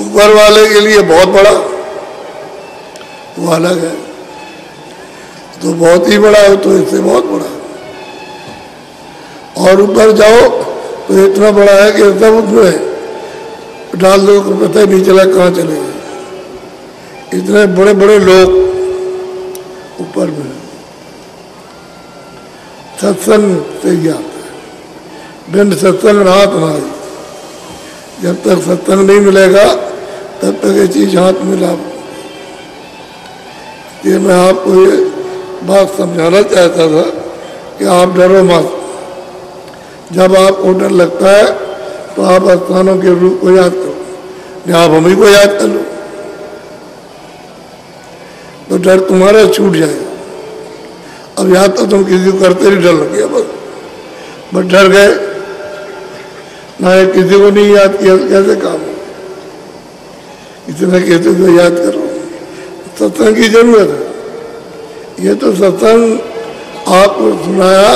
ऊपर वाले के लिए बहुत बड़ा, वो अलग है। तो बहुत ही बड़ा है तो इससे बहुत बड़ा, और ऊपर जाओ तो इतना बड़ा है कि सब उसमें डाल दो तो पता ही नहीं चला कहाँ चले गए। इतने बड़े बड़े लोग ऊपर में। सत्संग से ही आता है, बिन सत्संग रात नाई। जब तक सत्संग नहीं मिलेगा तब तक ये चीज हाथ में ला। ये मैं आपको ये बात समझाना चाहता था कि आप डरो मत। जब आपको डर लगता है तो आप स्थानों के रूप को याद करो, या आप हम ही को याद कर लो तो डर तुम्हारा छूट जाएगा। अब याद तो तुम किसी को करते नहीं, डर लग गया बस डर गए ना, किसी को नहीं याद किया तो कैसे काम हो। इतना कैसे तो याद करो। सत्संग की जरूरत है। ये तो सत्संग आपको सुनाया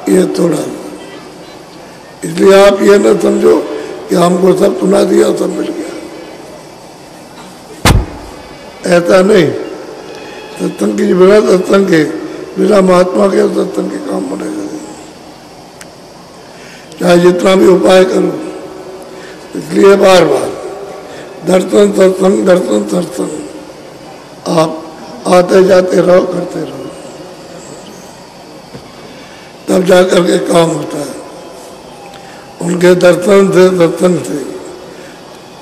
ये थोड़ा, इसलिए आप ये न समझो कि हमको सब सुना दिया सब मिल गया, ऐसा नहीं। सत्संग की बिना सत्संग के, बिना महात्मा के सत्संग के काम बनेगा। चाहे जितना भी उपाय करो, इसलिए बार बार दर्शन सत्संग दर्शन सत्संग आप आते जाते रहो, करते रहो, तब जाकर के काम होता है। उनके दर्शन से सत्संग से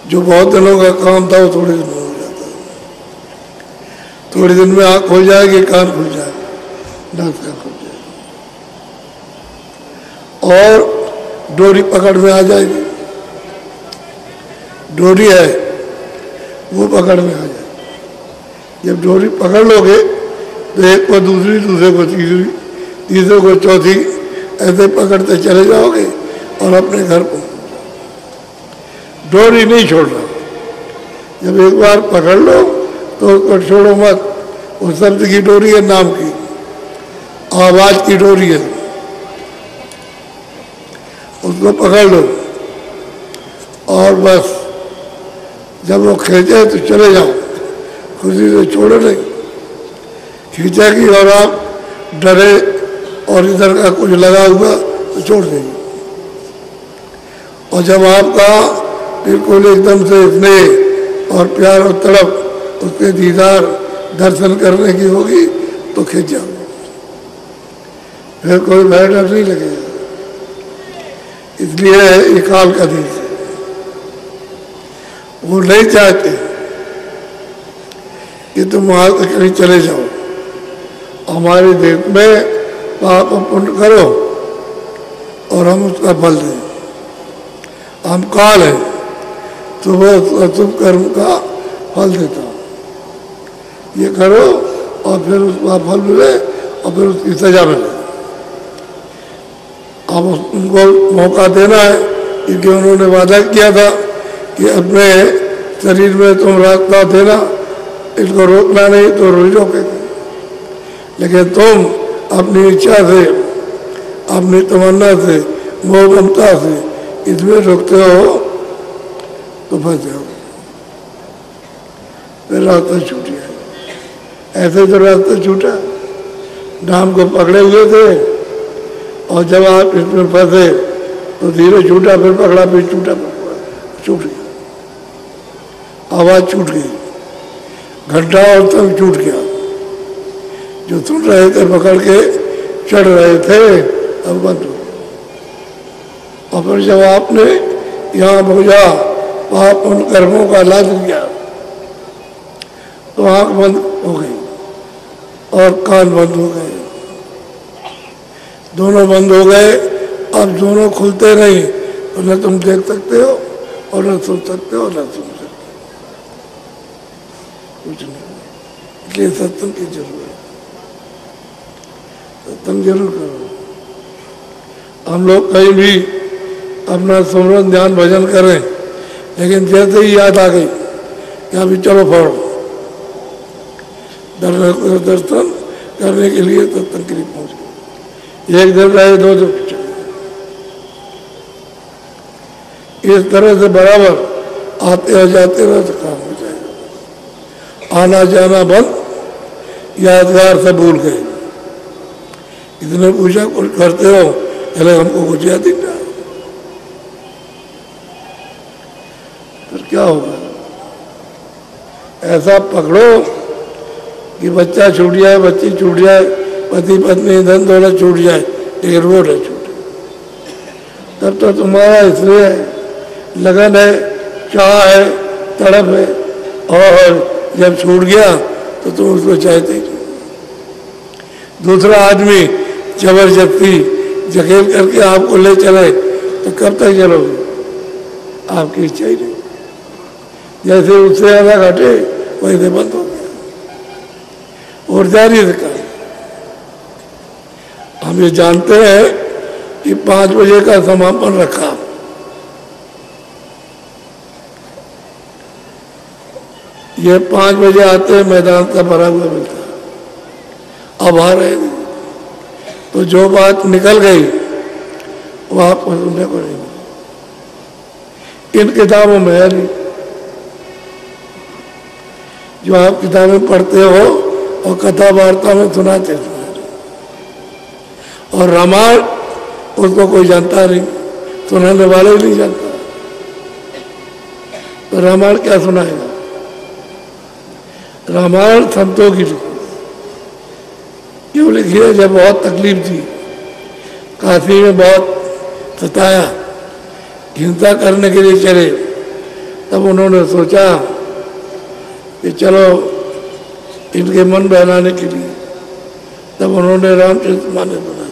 जो बहुत दिनों का काम था वो थोड़े दिन में हो जाता है। थोड़े दिन में आँख खुल जाएगी, कान खुल जाएगा, नाक खुल जाएगा और डोरी पकड़ में आ जाएगी। डोरी है वो पकड़ में आ जाएगी। जब डोरी पकड़ लोगे तो एक को दूसरी, दूसरे को तीसरी, तीसरे को चौथी, ऐसे पकड़ते चले जाओगे और अपने घर को। डोरी नहीं छोड़ना। जब एक बार पकड़ लो तो उसको छोड़ो मत। वो शब्द की डोरी है, नाम की, आवाज की डोरी है, उसको पकड़ लो और बस जब वो खींचे तो चले जाओ, खुशी से छोड़ो नहीं। खींचेगी और आप डरे और इधर का कुछ लगा हुआ तो छोड़ देंगे। और जब आपका बिल्कुल एकदम से स्नेह और प्यार और तड़प उसके दीदार दर्शन करने की होगी तो खींच जाओगे, फिर कोई भय डर नहीं लगेगा। इसलिए ये काल का दिन है। वो नहीं चाहते कि तुम वहां से कहीं चले जाओ। हमारे देश में पाप पुण्य करो और हम उसका फल दें। हम काल है तो वो शुभ कर्म का फल देता हूँ। ये करो और फिर उसका फल मिले और फिर उसकी सजा मिले। अब उनको मौका देना है क्योंकि उन्होंने वादा किया था कि अपने शरीर में तुम रास्ता देना, इसको रोकना नहीं तो रोज रोकेंगे। लेकिन तुम अपनी इच्छा से, अपनी तमन्ना से, मोह ममता से इसमें रोकते हो तो फंस जाओगे, फिर रास्ता छूट जाएगा। ऐसे तो रास्ता छूटा, नाम को पकड़े हुए थे और जब आप इसमें फंसे तो धीरे छूटा, फिर पकड़ा, फिर छूटा, छूट गया, आवाज छूट गई, घंटा और तंग छूट गया। जो सुन रहे थे पकड़ के चढ़ रहे थे अब बंद हो। और फिर जब आपने यहाँ बुझा पाप उन कर्मों का लाद लिया तो आंख बंद हो गई और कान बंद हो गए, दोनों बंद हो गए। अब दोनों खुलते नहीं तो न तुम देख सकते हो और न सुन सकते हो, न सुन सकते कुछ नहीं। इसलिए सत्संग की जरूरत है, सत्संग जरूर करो। हम लोग कहीं भी अपना सुमरन ध्यान भजन करें, लेकिन जैसे ही याद आ गई कि अभी चलो फौरन दर्शन करने के लिए सत्संग के लिए पहुंच गए। एक दिन रहे, दो दिन, इस तरह से बराबर आते और जाते रहो तो काम हो जाएगा। आना जाना बंद, यादगार से भूल गए। इतने पूछा कुछ करते हो, चले हमको कुछ याद ही नहीं, फिर क्या होगा? ऐसा पकड़ो कि बच्चा छूट जाए, बच्ची छूट जाए, पति पत्नी धन दौलत छूट जाए, लेकिन वो नहीं छूटे। तब तो तुम्हारा इसलिए लगन है, चाह है, तड़प है, और जब छूट गया तो तुम उसको चाहते ही नहीं। दूसरा आदमी जबरदस्ती जखेल करके आपको ले चले तो कब तक चलोगे? आपकी इच्छा ही नहीं। जैसे उससे ज्यादा घटे वैसे बंद हो गया और जारी रखा। हम ये जानते हैं कि 5 बजे का समापन रखा, ये 5 बजे आते हैं, मैदान का भरा हुआ मिलता है। अब आ रहे हैं तो जो बात निकल गई वो आपको सुनने को नहीं मिली। इन किताबों में है नहीं, जो आप किताबें पढ़ते हो और कथा वार्ता में सुनाते हो। और रामायण उसको कोई जानता नहीं, सुनाने वाले ही नहीं जानता, तो रामायण क्या सुनाएगा? रामायण संतों की लिखी, क्यों लिखी है? जब बहुत तकलीफ थी, काशी में बहुत सताया, हिंसा करने के लिए चले, तब उन्होंने सोचा कि चलो इनके मन बहलाने के लिए, तब उन्होंने रामचरितमानस बनाया।